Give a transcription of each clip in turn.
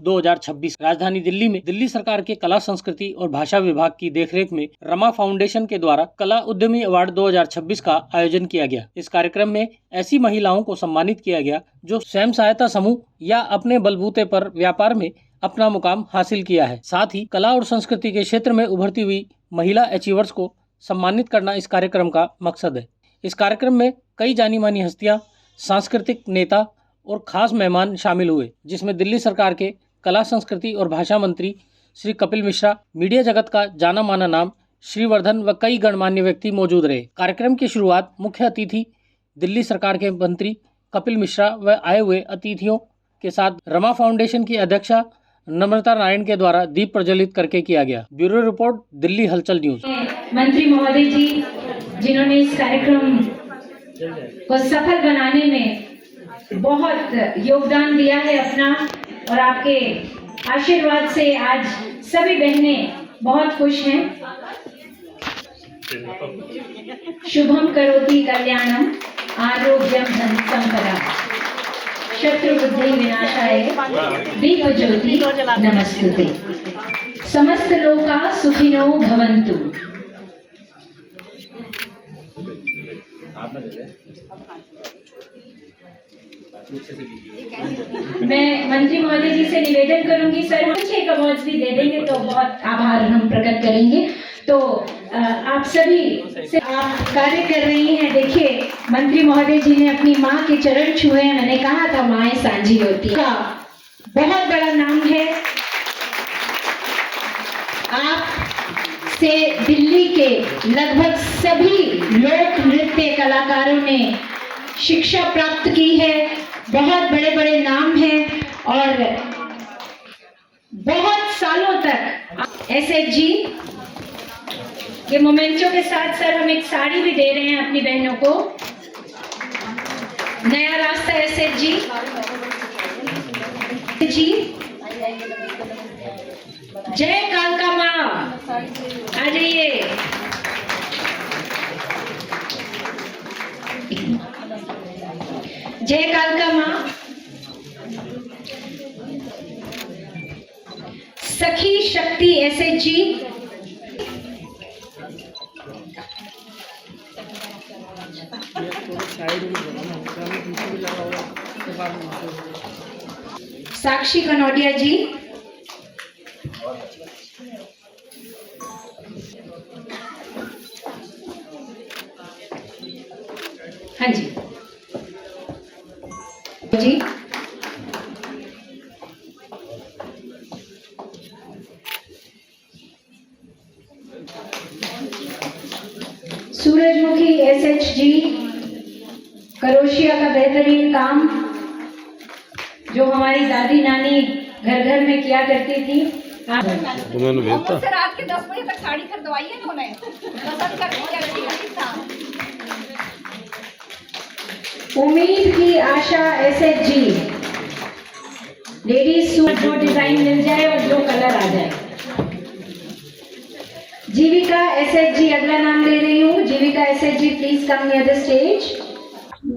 2026 राजधानी दिल्ली में दिल्ली सरकार के कला संस्कृति और भाषा विभाग की देखरेख में रमा फाउंडेशन के द्वारा कला उद्यमी अवार्ड 2026 का आयोजन किया गया। इस कार्यक्रम में ऐसी महिलाओं को सम्मानित किया गया जो स्वयं सहायता समूह या अपने बलबूते पर व्यापार में अपना मुकाम हासिल किया है। साथ ही कला और संस्कृति के क्षेत्र में उभरती हुई महिला अचीवर्स को सम्मानित करना इस कार्यक्रम का मकसद है। इस कार्यक्रम में कई जानी मानी हस्तियां, सांस्कृतिक नेता और खास मेहमान शामिल हुए, जिसमें दिल्ली सरकार के कला संस्कृति और भाषा मंत्री श्री कपिल मिश्रा, मीडिया जगत का जाना माना नाम श्रीवर्धन व कई गणमान्य व्यक्ति मौजूद रहे। कार्यक्रम की शुरुआत मुख्य अतिथि दिल्ली सरकार के मंत्री कपिल मिश्रा व आए हुए अतिथियों के साथ रमा फाउंडेशन की अध्यक्षा नम्रता नारायण के द्वारा दीप प्रज्वलित करके किया गया। ब्यूरो रिपोर्ट, दिल्ली हलचल न्यूज। मंत्री महोदय जी जिन्होंने इस कार्यक्रम को सफल बनाने में बहुत योगदान दिया है अपना, और आपके आशीर्वाद से आज सभी बहनें बहुत खुश हैं। शुभम करोति कल्याणम आरोग्यम धन संपदा शत्रु बुद्धि विनाशाय दीप ज्योति नमस्तुते। समस्त लोका सुखिनो भवन्तु। मैं मंत्री महोदय जी से निवेदन करूंगी, सर हम एक अवार्ड भी दे देंगे तो बहुत आभार हम प्रकट करेंगे। तो आप सभी से आप कार्य कर रही हैं। देखिए, मंत्री महोदय जी ने अपनी माँ के चरण छुए हैं। मैंने कहा था माएँ सांझी होती है, बहुत बड़ा नाम है। आप से दिल्ली के लगभग सभी लोक नृत्य कलाकारों ने शिक्षा प्राप्त की है। बहुत बड़े बड़े नाम हैं और बहुत सालों तक एसएचजी के मोमेंटो के साथ सर हम एक साड़ी भी दे रहे हैं अपनी बहनों को। नया रास्ता एसएचजी जी, जय कालका माँ, आ जाइए। जय कालका माँ। सखी शक्ति एसएचजी, साक्षी कनौडिया जी, हाँ जी जी, सूरजमुखी एसएचजी, करोशिया का बेहतरीन काम जो हमारी दादी नानी घर घर में किया करती थी। सर रात के 10 बजे तक साड़ी खरीदवाइए ना उन्हें, पसंद करके था। उम्मीद की आशा एसएचजी, लेडीज सूट जो डिजाइन मिल जाए और जो कलर आ जाए। जीविका एसएचजी अगला नाम ले रही हूँ। Jeevika SHG please come near the stage.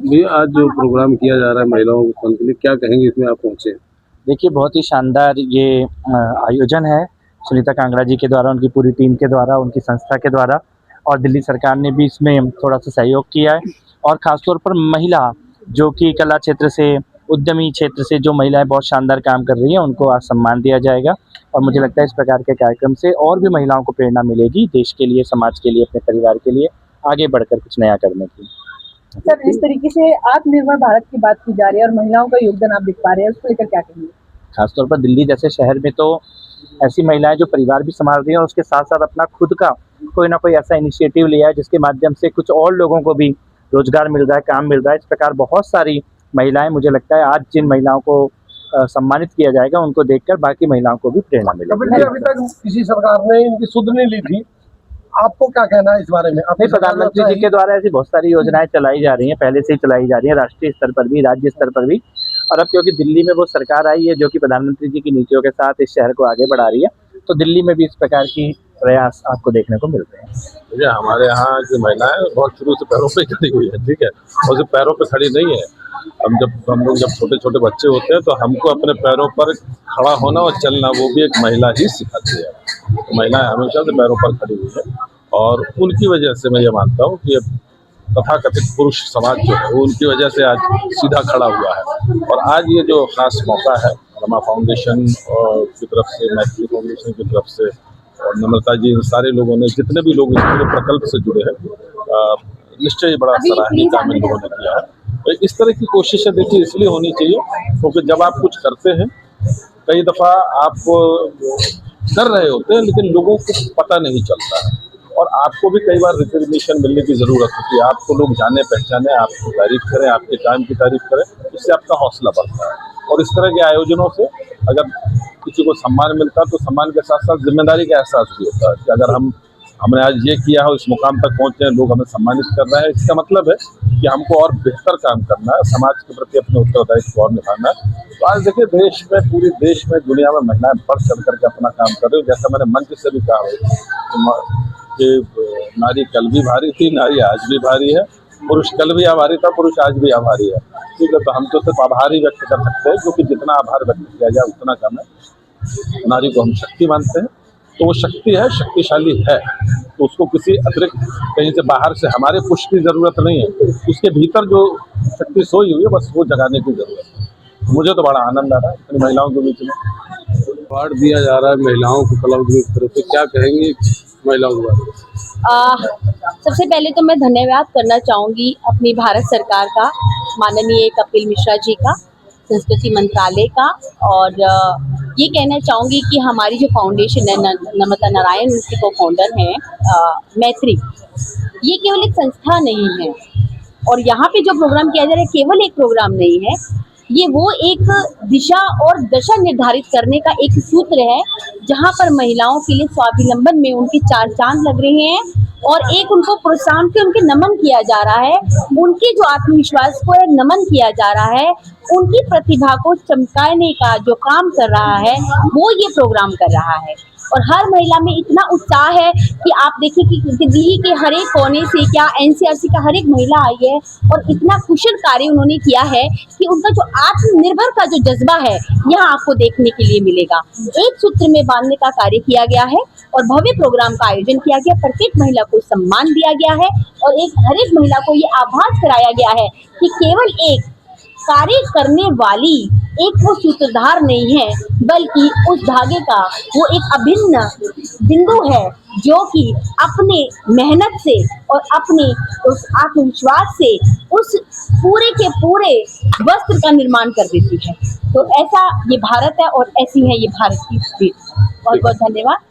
ये आज जो प्रोग्राम किया जा रहा है महिलाओं के फंड के लिए, क्या कहेंगे इसमें आप पहुँचे? देखिए, बहुत ही शानदार ये आयोजन है सुनीता कांगड़ा जी के द्वारा, उनकी पूरी टीम के द्वारा, उनकी संस्था के द्वारा, और दिल्ली सरकार ने भी इसमें थोड़ा सा सहयोग किया है। और ख़ासतौर पर महिला जो कि कला क्षेत्र से, उद्यमी क्षेत्र से जो महिलाएं बहुत शानदार काम कर रही हैं, उनको आज सम्मान दिया जाएगा। और मुझे लगता है इस प्रकार के कार्यक्रम से और भी महिलाओं को प्रेरणा मिलेगी देश के लिए, समाज के लिए, अपने परिवार के लिए आगे बढ़कर कुछ नया करने की। सर, जिस तरीके से आत्मनिर्भर भारत की बात की जा रही है और महिलाओं का योगदान आप दिख पा रहे हैं, उसको लेकर क्या कहेंगे? खासतौर पर दिल्ली जैसे शहर में तो ऐसी महिलाएं जो परिवार भी संभाल रही हैं और उसके साथ साथ अपना खुद का कोई ना कोई ऐसा इनिशिएटिव लिया है जिसके माध्यम से कुछ और लोगों को भी रोजगार मिल रहा है, काम मिल रहा है। इस प्रकार बहुत सारी महिलाएं, मुझे लगता है आज जिन महिलाओं को सम्मानित किया जाएगा उनको देखकर बाकी महिलाओं को भी प्रेरणा मिलेगी। अभी तक किसी सरकार ने इनकी सुध नहीं ली थी, आपको क्या कहना है इस बारे में? नहीं, प्रधानमंत्री जी के द्वारा ऐसी बहुत सारी योजनाएं चलाई जा रही हैं, पहले से ही चलाई जा रही हैं, राष्ट्रीय स्तर पर भी, राज्य स्तर पर भी। और अब क्योंकि दिल्ली में वो सरकार आई है जो कि प्रधानमंत्री जी की नीतियों के साथ इस शहर को आगे बढ़ा रही है, तो दिल्ली में भी इस प्रकार की प्रयास आपको देखने को मिलते हैं। देखिए हमारे यहाँ की महिलाएं बहुत शुरू से पैरों पे खड़ी हुई है, ठीक है, और सिर्फ पैरों पे खड़ी नहीं है। हम लोग जब छोटे छोटे बच्चे होते हैं तो हमको अपने पैरों पर खड़ा होना और चलना वो भी एक महिला ही सिखाती है। तो महिलाएं हमेशा से पैरों पर खड़ी हुई है और उनकी वजह से मैं ये मानता हूँ कि तथाकथित पुरुष समाज जो है वो उनकी वजह से आज सीधा खड़ा हुआ है। और आज ये जो खास मौका है रमा फाउंडेशन की तरफ से, मैथिली फाउंडेशन की तरफ से और नम्रता जी, सारे लोगों ने, जितने भी लोग इस पूरे प्रकल्प से जुड़े हैं, निश्चय बड़ा सराहनीय काम इन लोगों ने किया है। तो इस तरह की कोशिशें देखिए इसलिए होनी चाहिए क्योंकि जब आप कुछ करते हैं कई दफ़ा आप कर रहे होते हैं लेकिन लोगों को पता नहीं चलता है और आपको भी कई बार रिकग्निशन मिलने की ज़रूरत होती है। आपको लोग जाने पहचाने, आपकी तारीफ करें, आपके काम की तारीफ करें, इससे आपका हौसला बढ़ता है। और इस तरह के आयोजनों से अगर किसी को सम्मान मिलता है तो सम्मान के साथ साथ जिम्मेदारी का एहसास भी होता है कि अगर हमने आज ये किया है, इस मुकाम तक पहुँचे हैं, लोग हमें सम्मानित कर रहे हैं, इसका मतलब है कि हमको और बेहतर काम करना है, समाज के प्रति अपने उत्तरदायित्व को और निभाना है। तो आज देखिए देश में, पूरे देश में, दुनिया में महिलाएं बढ़ चढ़ करके अपना काम कर रही है। जैसा मैंने मंच से भी कहा कि नारी कल भी भारी थी, नारी आज भी भारी है, पुरुष कल भी आभारी था, पुरुष आज भी आभारी है। ठीक है, तो हम तो सिर्फ आभार ही व्यक्त कर सकते हैं क्योंकि जितना आभार व्यक्त किया जाए उतना कम है। नारी को हम शक्ति मानते हैं, तो वो शक्ति है, शक्तिशाली है, तो उसको किसी अतिरिक्त कहीं से बाहर से हमारे पुश की ज़रूरत नहीं है। उसके भीतर जो शक्ति सोई हुई है बस वो जगाने की ज़रूरत है। मुझे तो बड़ा आनंद आ रहा है इतनी महिलाओं के बीच में। अवार्ड दिया जा रहा है महिलाओं को कला उद्योग की तरफ से, क्या कहेंगे महिलाओं के बारे में? सबसे पहले तो मैं धन्यवाद करना चाहूँगी अपनी भारत सरकार का, माननीय कपिल मिश्रा जी का, संस्कृति मंत्रालय का, और ये कहना चाहूँगी कि हमारी जो फाउंडेशन है, नम्रता नारायण उसकी को फाउंडर हैं, मैत्री, ये केवल एक संस्था नहीं है और यहाँ पे जो प्रोग्राम किया जा रहा है केवल एक प्रोग्राम नहीं है, ये वो एक दिशा और दशा निर्धारित करने का एक सूत्र है जहाँ पर महिलाओं के लिए स्वावलंबन में उनके 4 चांद लग रहे हैं और एक उनको प्रोत्साहन के उनके नमन किया जा रहा है, उनके जो आत्मविश्वास को नमन किया जा रहा है, उनकी प्रतिभा को चमकाने का जो काम कर रहा है वो ये प्रोग्राम कर रहा है। और हर महिला में इतना उत्साह है कि आप देखिए कि दिल्ली के हर एक कोने से, क्या एनसीआरसी का हर एक महिला आई है और इतना कुशल कार्य उन्होंने किया है कि उनका जो आत्मनिर्भर का जो जज्बा है यहाँ आपको देखने के लिए मिलेगा। एक सूत्र में बांधने का कार्य किया गया है और भव्य प्रोग्राम का आयोजन किया गया, प्रत्येक महिला को सम्मान दिया गया है और हर एक महिला को ये आभास कराया गया है कि केवल एक कार्य करने वाली एक वो सूत्रधार नहीं है, बल्कि उस धागे का वो एक अभिन्न बिंदु है जो कि अपने मेहनत से और अपने उस आत्मविश्वास से उस पूरे के पूरे वस्त्र का निर्माण कर देती है। तो ऐसा ये भारत है और ऐसी है ये भारत की स्पीड। बहुत बहुत धन्यवाद।